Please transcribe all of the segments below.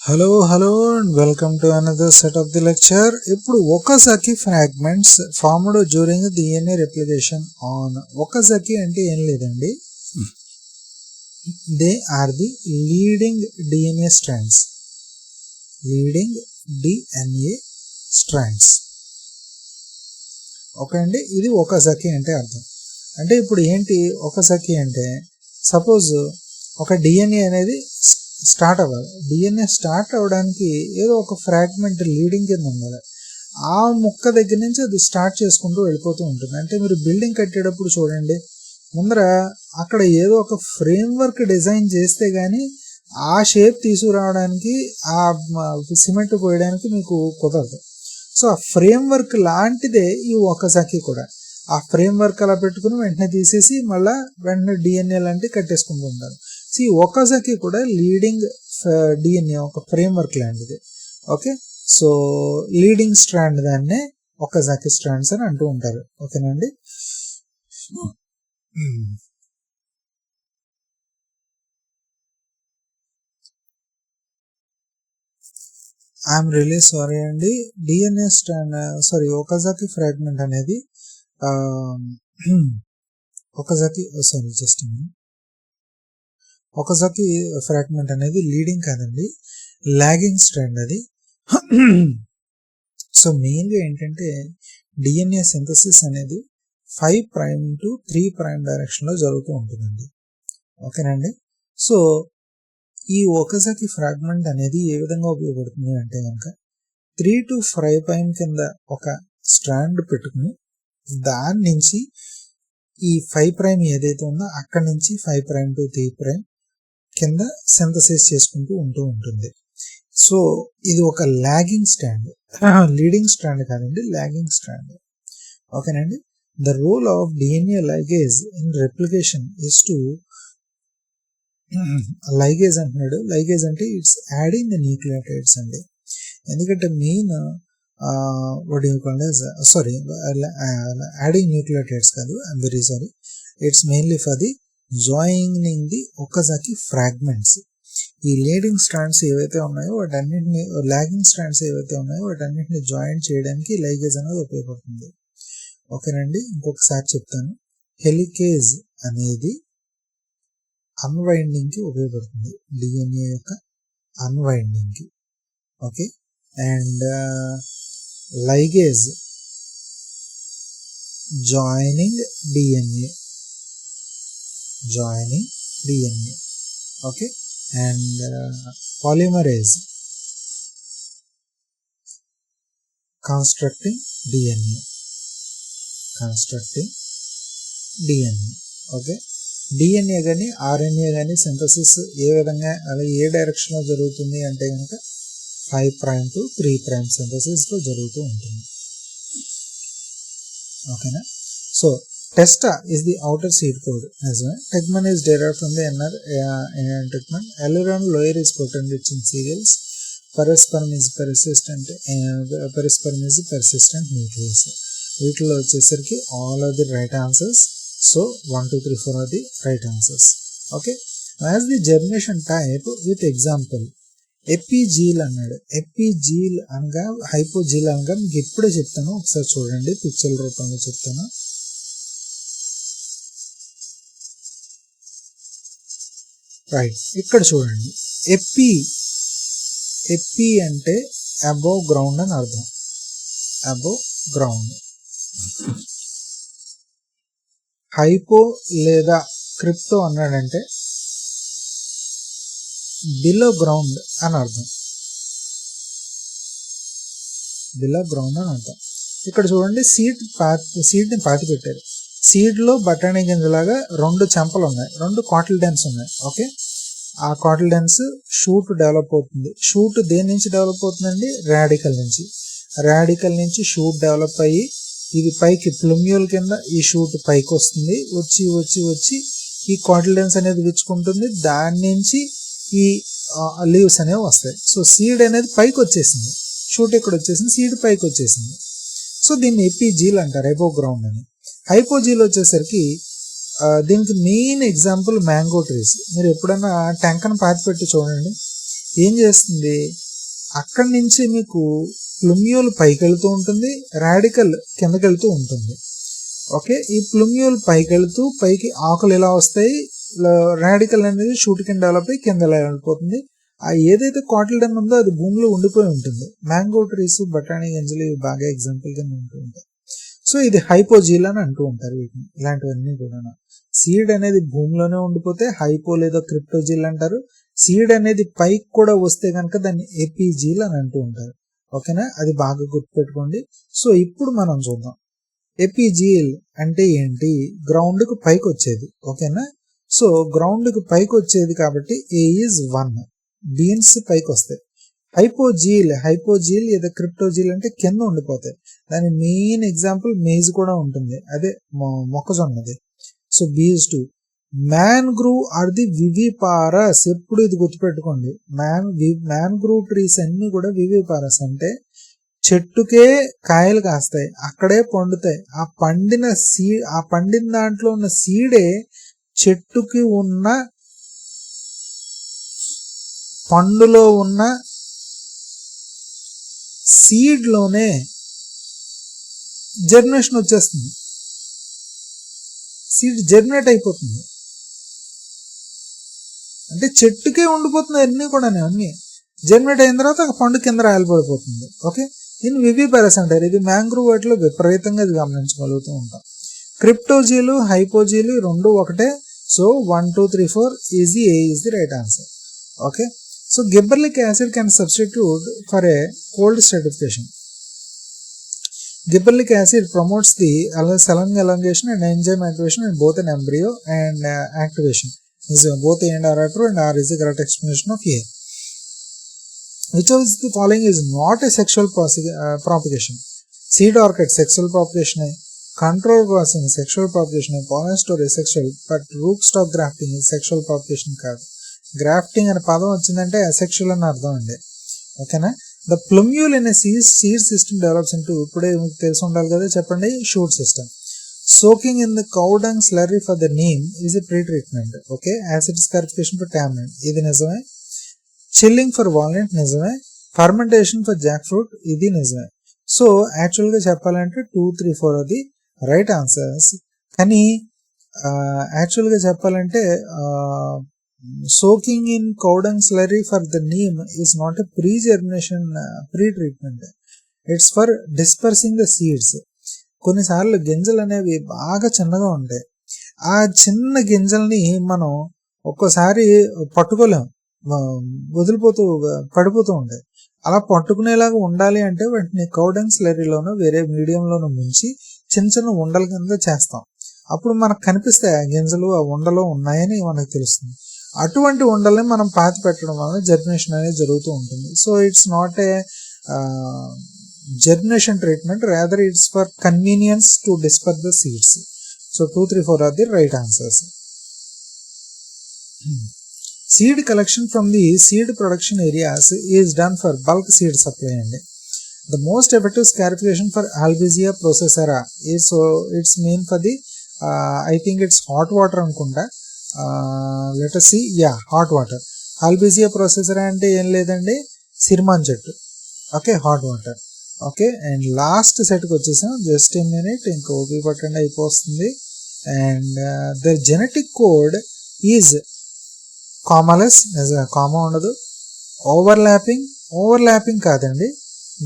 Hello and welcome to another set of the lecture. ఇప్పుడు Okazaki fragments formed during the DNA replication on Okazaki అంటే ఏం లేదండి, they are the leading DNA strands. Okay అండి, ఇది Okazaki అంటే అర్థం. అంటే ఇప్పుడు ఏంటి Okazaki అంటే, సపోజ్ ఒక డిఎన్ఏ అనేది స్టార్ట్ అవ్వాలి. డిఎన్ఏ స్టార్ట్ అవ్వడానికి ఏదో ఒక ఫ్రాగ్మెంట్ లీడింగ్ కింద ఉండాలి. ఆ ముక్క దగ్గర నుంచి అది స్టార్ట్ చేసుకుంటూ వెళ్ళిపోతూ ఉంటుంది. అంటే మీరు బిల్డింగ్ కట్టేటప్పుడు చూడండి, ముందర అక్కడ ఏదో ఒక ఫ్రేమ్వర్క్ డిజైన్ చేస్తే కానీ ఆ షేప్ తీసుకురావడానికి, ఆ సిమెంట్ పోయడానికి మీకు కుదరదు. సో ఆ ఫ్రేమ్వర్క్ లాంటిదే ఈ Okazaki కూడా. ఆ ఫ్రేమ్వర్క్ అలా పెట్టుకుని వెంటనే తీసేసి మళ్ళీ వెంటనే డిఎన్ఏ లాంటివి కట్టేసుకుంటూ ఉంటారు. సో ఈ Okazaki కూడా లీడింగ్ డిఎన్ఏ ఒక ఫ్రేమ్వర్క్ లాంటిది. ఓకే, సో లీడింగ్ స్ట్రాండ్ దాన్నే Okazaki స్ట్రాండ్స్ అని అంటూ ఉంటారు. ఓకేనండి. ఐఎమ్ రియలీ సారీ అండి, డిఎన్ఏ స్ట్రాండ్ Okazaki ఫ్రాగ్మెంట్ అనేది Okazaki ఫ్రాగ్మెంట్ అనేది లీడింగ్ కాదండి, లాగింగ్ స్ట్రాండ్ అది. సో మెయిన్గా ఏంటంటే డిఎన్ఏ సింథసిస్ అనేది 5' to 3' డైరెక్షన్లో జరుగుతూ ఉంటుందండి. ఓకేనండి. సో ఈ Okazaki ఫ్రాగ్మెంట్ అనేది ఏ విధంగా ఉపయోగపడుతుంది అంటే కనుక 3 to 5' కింద ఒక స్ట్రాండ్ పెట్టుకుని దాని నుంచి ఈ 5' ఏదైతే ఉందో అక్కడి నుంచి 5' to 3' కింద సింథసిస్ చేసుకుంటూ ఉంటుంది. సో ఇది ఒక లాగింగ్ స్ట్రాండ్, లీడింగ్ స్ట్రాండ్ కాదండి, లాగింగ్ స్ట్రాండ్. ఓకేనండి. The role of DNA ligase in replication is to, ligase అంటున్నాడు, లైగేజ్ అంటే ఇట్స్ యాడింగ్ ద న్యూక్లియోటైడ్స్ అండి. ఎందుకంటే మెయిన్ యాడింగ్ న్యూక్లియోటైడ్స్ కాదు, I'm very sorry, it's mainly for the joining the Okazaki fragments. ఈ leading strands ఏవైతే ఉన్నాయో వాటన్నింటినీ, logging strands ఏవైతే ఉన్నాయో వాటన్నింటినీ జాయిన్ చేయడానికి లైగేజ్ అనేది ఉపయోగపడుతుంది. ఓకేనండి. ఇంకొకసారి చెప్తాను, హెలికేజ్ అనేది అన్వైండింగ్కి ఉపయోగపడుతుంది, డిఎన్ఏ యొక్క అన్వైండింగ్కి. Okay, and ligase joining DNA. Okay, and polymerase constructing DNA. Okay, DNA కానీ ఆర్ఎన్ఏ కానీ సింథసిస్ ఏ విధంగా, అలాగే ఏ డైరెక్షన్లో జరుగుతుంది అంటే కనుక 5' to 3' సింథసిస్లో జరుగుతూ ఉంటుంది. ఓకేనా. So Testa is the outer seed cord as well. Tegmen is derived from the inner tegmen. Aileron lower is protected in cereals. Perisperm is persistent nucleus. వీటిలో వచ్చేసరికి all are the right answers. So 1, 2, 3, 4 are the right answers. Okay. As the germination type with example, ఎపిజీల్ అన్నాడు. ఎపిజీల్ అనగా హైపోజీల్ అనగా మీకు ఇప్పుడే చెప్తాను, ఒకసారి చూడండి, పిక్చర్ రూపంలో చెప్తాను. రైట్, ఇక్కడ చూడండి, ఎపి అంటే అబోవ్ గ్రౌండ్ అని అర్థం, అబోవ్ గ్రౌండ్. హైపో లేదా క్రిప్టో అన్నాడంటే బిలో గ్రౌండ్ అని అర్థం, ఇక్కడ చూడండి, సీడ్ని పాతి పెట్టారు. సీడ్లో బఠానీ గింజలాగా 2 చెంపలు ఉన్నాయి, 2 కాటిల్డెన్స్ ఉన్నాయి. ఓకే, ఆ కాటిల్డెన్స్ షూట్ డెవలప్ అవుతుంది. షూట్ దేని నుంచి డెవలప్ అవుతుందండి? రాడికల్ నుంచి షూట్ డెవలప్ అయ్యి ఇది పైకి ప్లూమ్యూల్ కింద ఈ షూట్ పైకి వస్తుంది. వచ్చి ఈ కాటిల్డెన్స్ అనేది విచ్చుకుంటుంది, దాని నుంచి ఈ లీవ్స్ అనేవి వస్తాయి. సో సీడ్ అనేది పైకి వచ్చేసింది, షూట్ ఇక్కడ వచ్చేసింది, సీడ్ పైకి వచ్చేసింది. సో దీన్ని ఎపిజీల్ అంటారు, అబోవ్ గ్రౌండ్ అని. హైపోజీల్ వచ్చేసరికి దీనికి మెయిన్ ఎగ్జాంపుల్ మ్యాంగో ట్రీస్. మీరు ఎప్పుడైనా టెంకను పాతి పెట్టి చూడండి, ఏం చేస్తుంది, అక్కడి నుంచి మీకు ప్లుమ్యూల్ పైకి వెళ్తూ ఉంటుంది, రాడికల్ కిందకి వెళ్తూ ఉంటుంది. ఓకే, ఈ ప్లుమ్యూల్ పైకి వెళ్తూ పైకి ఆకులు ఇలా వస్తాయి, రాడికల్ అనేది షూట్ కింద డెవలప్ అయ్యి కింద వెళ్ళిపోతుంది. ఆ ఏదైతే కాటిల్డన్ ఉందో అది భూమిలో ఉండిపోయి ఉంటుంది. మ్యాంగో ట్రీస్, బఠానీ గింజలు ఇవి బాగా ఎగ్జాంపుల్ కింద ఉంటూ ఉంటాయి. సో ఇది హైపోజీల్ అని అంటూ ఉంటారు వీటిని. ఇలాంటివన్నీ కూడా సీడ్ అనేది భూమిలోనే ఉండిపోతే హైపో లేదా క్రిప్టోజీల్ అంటారు. సీడ్ అనేది పైకి కూడా వస్తే కనుక దాన్ని ఎపిజీల్ అని అంటూ ఉంటారు. ఓకేనా, అది బాగా గుర్తుపెట్టుకోండి. సో ఇప్పుడు మనం చూద్దాం ఎపిజీల్ అంటే ఏంటి. గ్రౌండ్ కు పైకి వచ్చేది. ఓకేనా, సో గ్రౌండ్ కు పైకి వచ్చేది కాబట్టి ఏ ఈజ్ 1. బీన్స్ పైకి వస్తాయి. హైపోజీల్ లేదా క్రిప్టోజీల్ అంటే కింద ఉండిపోతాయి. దాని మెయిన్ ఎగ్జాంపుల్ మేజ్ కూడా ఉంటుంది, అదే మొక్కజొన్నది. సో బీజ్ 2. Mangrove are the viviparous. ఎప్పుడు ఇది గుర్తుపెట్టుకోండి, మ్యాంగ్రూవ్ ట్రీస్ అన్ని కూడా వివిపారస్ అంటే చెట్టుకే కాయలు కాస్తాయి, అక్కడే పండుతాయి. ఆ పండిన దాంట్లో ఉన్న సీడే చెట్టుకి ఉన్న పండులో ఉన్న సీడ్ లోనే జర్మినేషన్ వచ్చేస్తుంది. సీడ్ జర్మినేట్ అయిపోతుంది అంటే చెట్టుకే ఉండిపోతుంది. అన్ని కూడా అన్ని జర్మినేట్ అయిన తర్వాత ఆ పండు కింద రాలిపడిపోతుంది. ఓకే, దీన్ని వివిపారస్ అంటారు. ఇది మ్యాంగ్రూవ్ వాటిలో విపరీతంగా ఇది గమనించగలుగుతూ ఉంటాం. క్రిప్టోజీలు హైపోజీలు రెండు ఒకటే. So 1, 2, 3, 4 easy. A is the right answer. Okay, so gibberellic acid can substitute for a cold stratification. Gibberellic acid promotes the cell elongation and enzyme activation in both an embryo and activation. Is both A and R are true, and R is the correct explanation of A. Which of the following is not a sexual propagation? Seed orchid sexual propagation, control crossing sexual propagation, pollen store asexual, but rootstock grafting is sexual propagation కాదు. Grafting అనే పదం వచ్చిందంటే asexual అని అర్థం అండి. ఓకేనా, the plumule in seed system develops into, ఇప్పుడే మీకు తెలిసి ఉండాలి కదా, చెప్పండి, shoot system. Soaking in the cow dung slurry for the neem is a pre treatment. Okay, acid scarification for tamarind ఇది నిజమే. చిల్లింగ్ ఫర్ వాల్నట్ నిజమే. ఫర్మెంటేషన్ ఫర్ జాక్ ఫ్రూట్ ఇది నిజమే. సో యాక్చువల్గా చెప్పాలంటే 2, 3, 4 అది రైట్ ఆన్సర్స్. కానీ యాక్చువల్గా చెప్పాలంటే soaking in cow dung slurry for the neem is not a pre-germination pre-treatment. It's for dispersing the seeds. కొన్నిసార్లు గింజలు అనేవి బాగా చిన్నగా ఉంటాయి. ఆ చిన్న గింజల్ని మనం ఒక్కోసారి పట్టుకోలేం, పడిపోతూ ఉంటాయి. అలా పట్టుకునేలాగా ఉండాలి అంటే వాటిని కౌ డంగ్ స్లర్రీలోనూ వేరే మీడియంలోనూ ముంచి చిన్న చిన్న ఉండల కింద చేస్తాం. అప్పుడు మనకు కనిపిస్తాయి ఆ గింజలు ఆ ఉండలో ఉన్నాయని మనకు తెలుస్తుంది. అటువంటి ఉండల్ని మనం పాతి పెట్టడం వల్ల జర్మినేషన్ అనేది జరుగుతూ ఉంటుంది. So it's not a germination treatment, rather it's for convenience to disperse the seeds. So 2, 3, 4 are the right answers. Seed collection from the seed production areas is done for bulk seed supply అండి. The most effective scarification for albizia procera is, so it's mean for the I think it's hot water అనుకుంటా. let us see, yeah, hot water. Albizia procera అంటే ఏం లేదండి, సిరిమాన్ చెట్టు. Okay, hot water. Okay, and last సెట్కి వచ్చేసాం. Just a minute, ఇంకా ఓపిక పట్టండి, అయిపోతుంది. And the genetic code is commaless, comma ఉండదు. ఓవర్లాపింగ్ కాదండి,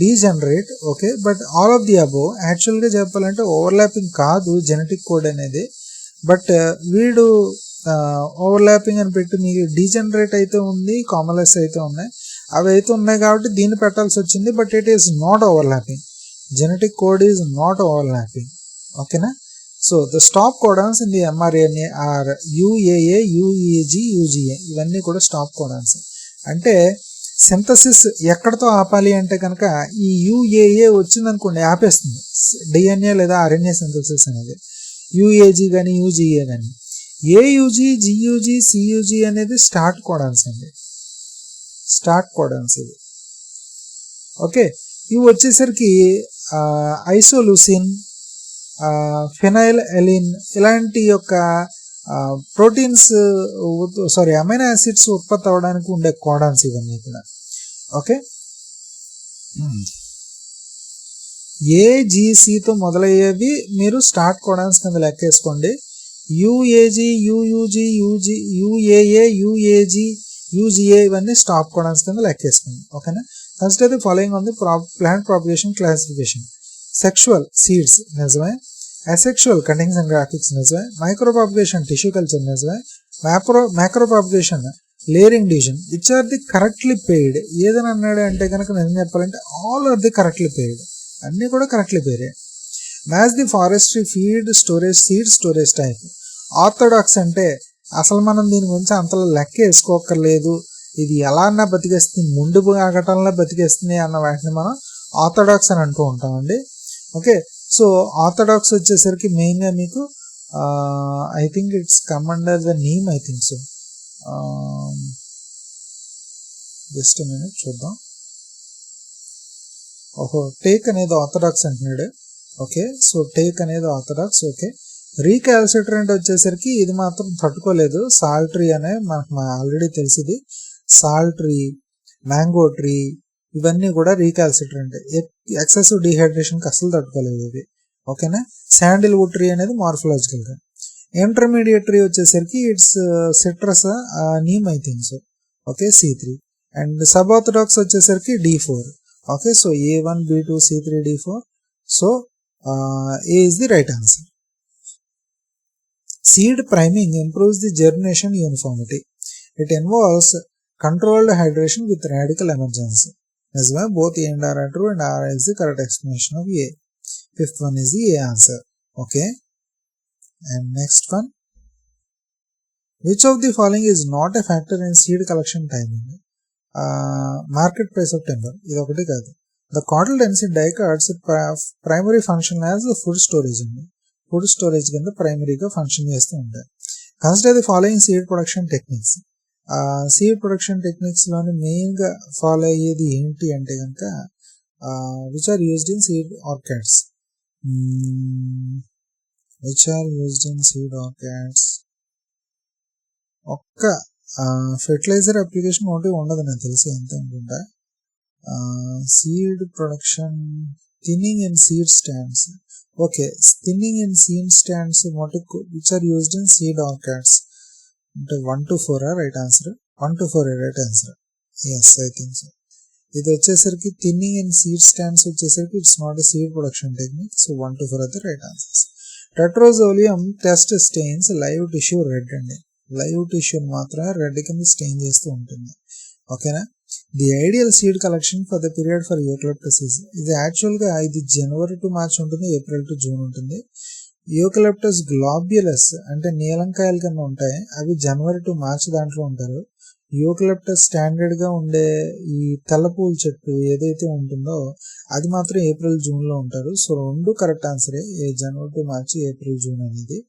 degenerate. Okay, but all of the above. యాక్చువల్గా చెప్పాలంటే ఓవర్లాపింగ్ కాదు జెనెటిక్ కోడ్ అనేది, బట్ వీడు ఓవర్లాపింగ్ అని పెట్టి మీకు డీజనరేట్ అయితే ఉంది, కామలెస్ అయితే ఉన్నాయి. అవి అయితే ఉన్నాయి కాబట్టి దీన్ని పెట్టాల్సి వచ్చింది. But it is not overlapping. Genetic code is not overlapping. ఓకేనా, so the stop codons in the mRNA are UAA, UEG, UGA. ఇవన్నీ కూడా స్టాప్ కోడాన్స్. అంటే సింథసిస్ ఎక్కడితో ఆపాలి అంటే కనుక ఈ UAA వచ్చిందనుకోండి ఆపేస్తుంది DNA లేదా RNA సింథసిస్ అనేది. UAG కానీ UGA కానీ. AUG, GUG, CUG అనేది స్టార్ట్ కోడాన్స్ అండి, స్టార్ట్ కోడాన్స్ ఇవి. ఓకే, ఇవి వచ్చేసరికి ఐసోలూసిన్, ఫినైల్ ఎలిన్ ఇలాంటి యొక్క ప్రోటీన్స్ అమైనో యాసిడ్స్ ఉత్పత్తి అవ్వడానికి ఉండే కోడాన్స్ ఇవన్నీ కూడా. ఓకే, ఏజీసీతో మొదలయ్యేవి మీరు స్టార్ట్ కోడాన్స్ కింద లెక్కేసుకోండి. యుఏజీ, యుయూజీ, యుఏఏ, యుఏజీ, యూజిఏ ఇవన్నీ స్టాప్ కోడాన్స్ కింద లెక్కేసుకోండి. ఓకేనా. ఫస్ట్ అయితే following on the plant propagation classification. Sexual seeds నిజమే, అసెక్షువల్ కటింగ్స్ అండ్ గ్రాఫిక్స్ నిజమే, మైక్రో ప్రాపగేషన్ టిష్యూ కల్చర్ నిజమే, macro propagation layering division. Which are the correctly paired ఏదని అన్నాడు అంటే కనుక నిజం చెప్పాలంటే all are the correctly paired, అన్నీ కూడా కరెక్ట్లీ పెయిడే. Match the forestry feed storage seed storage type. Orthodox అంటే అసలు మనం దీని గురించి అంతలో లెక్క వేసుకోక్కర్లేదు, ఇది ఎలా అన్నా బతికేస్తుంది, ముందు ఆగటంలో బతికేస్తుంది అన్న వాటిని మనం ఆర్థోడాక్స్ అని అంటూ ఉంటామండి. ఓకే, సో ఆర్థోడాక్స్ వచ్చేసరికి మెయిన్గా మీకు I think it's come under the name, I think so. Just minute చూద్దాం. ఓహో, టేక్ అనేది ఆర్థోడాక్స్ అంటున్నాడు. ఓకే, సో టేక్ అనేది ఆర్థోడాక్స్. ఓకే, రీకాల్సిట్రెంట్ వచ్చేసరికి ఇది మాత్రం తట్టుకోలేదు. సాల్ ట్రీ అనే మనకు ఆల్రెడీ తెలిసింది. సాల్ ట్రీ, మ్యాంగో ట్రీ ఇవన్నీ కూడా రీకాల్సిట్రెంట్. ఎక్సెసివ్ డిహైడ్రేషన్కి అసలు తట్టుకోలేదు ఇది. ఓకేనా. శాండిల్ వుడ్ ట్రీ అనేది మార్ఫలాజికల్గా. ఇంటర్మీడియట్ ట్రీ వచ్చేసరికి it's citrus neem I think so. Okay, C3. And sub orthodox వచ్చేసరికి D4. Okay, so A1, B2, C3, D4. So A is the right answer. Seed priming improves the germination uniformity. It involves controlled hydration with radical emergence. As well, both A and R are true and R is the correct explanation of A. Fifth one is the A answer. Okay. And next one. Which of the following is not a factor in seed collection timing? Market price of timber. ఇది ఒకటి కాదు. The cotton dense dicards primary function as food storage. Food storage కింద ప్రైమరీగా function చేస్తూ ఉంటాయి. Consider the following seed production techniques. Seed production టెక్నిక్స్లోని మెయిన్గా follow అయ్యేది ఏంటి అంటే కనుక which are used in seed orchards. ఒక్క ఫెర్టిలైజర్ అప్లికేషన్ ఒకటి ఉండదు నాకు తెలిసి, అంతే అనుకుంటా. Seed production, thinning and seed stands. Okay, thinning and seed stands మటుకు which are used in seed orchards అంటే 1 to 4 right answer. 1 to 4 right answer. Yes, I think so. ఇది వచ్చేసరికి థిన్నింగ్ అండ్ సీడ్ స్టాండ్స్ వచ్చేసరికి it's not a seed production technique. So 1 to 4 అయితే right answers. Tetrazolium test stains live tissue red అండి. Live టిష్యూని మాత్రమే red కింద stain చేస్తూ ఉంటుంది. ఓకేనా. The ideal seed collection for the period for eucalyptus ఇది యాక్చువల్గా ఇది జనవరి టు మార్చ్ ఉంటుంది, ఏప్రిల్ టు జూన్ ఉంటుంది. యూకలిప్టస్ గ్లోబ్యులస్ అంటే నీలంకాయల కింద ఉంటాయి, అవి జనవరి టు మార్చ్ దాంట్లో ఉంటారు. యూకలిప్టస్ స్టాండర్డ్గా ఉండే ఈ తెల్లపూల చెట్టు ఏదైతే ఉంటుందో అది మాత్రం ఏప్రిల్ జూన్లో ఉంటారు. సో రెండు కరెక్ట్ ఆన్సరే, జనవరి టు మార్చి, ఏప్రిల్ జూన్ అనేది.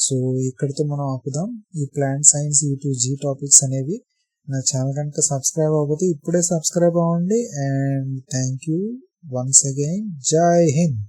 సో ఇక్కడితో మనం ఆపుదాం ఈ ప్లాంట్ సైన్స్ E2G టాపిక్స్ అనేవి. నా ఛానల్ కనుక సబ్స్క్రైబ్ అవ్వకపోతే ఇప్పుడే సబ్స్క్రైబ్ అవ్వండి. And thank you once again. జై హింద్.